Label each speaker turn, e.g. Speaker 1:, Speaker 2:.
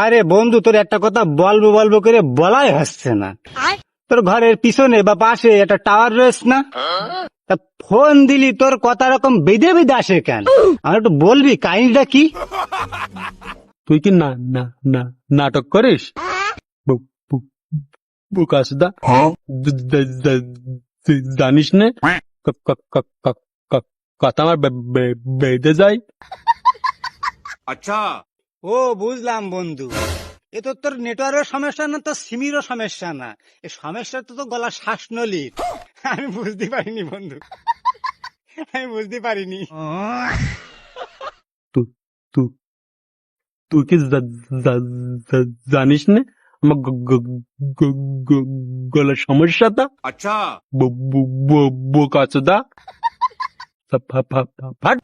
Speaker 1: আরে বন্ধু, তোর একটা কথা বলবো বলবো করে বলাই হচ্ছে না। তোর ঘরের পিছনে বা পাশে একটা টাওয়ার রয়েছে না? তা ফোন দিলি তোর কথা রকম বেঁধে বেঁধে আসে কেন? আমার একটু বলবি কাহিনীটা কি?
Speaker 2: তুই কি না না না নাটক করিস? বুকাসদা জানিস নে কথা আমার বেঁধে যায়।
Speaker 3: अच्छा।
Speaker 1: ও বুঝলাম বন্ধু, এ তো তোর নেটওয়ার্কের সমস্যা না, তোর সিমিরও সমস্যা না, এই সমস্যা তো তোর গলার শ্বাসনলীর। আমি বুঝতে পারিনি বন্ধু, আমি বুঝতে পারিনি।
Speaker 2: তুই তুই তুই কি জানিস নে আমার গলার সমস্যাটা?
Speaker 3: अच्छा।
Speaker 2: বোকাচোদা ফাট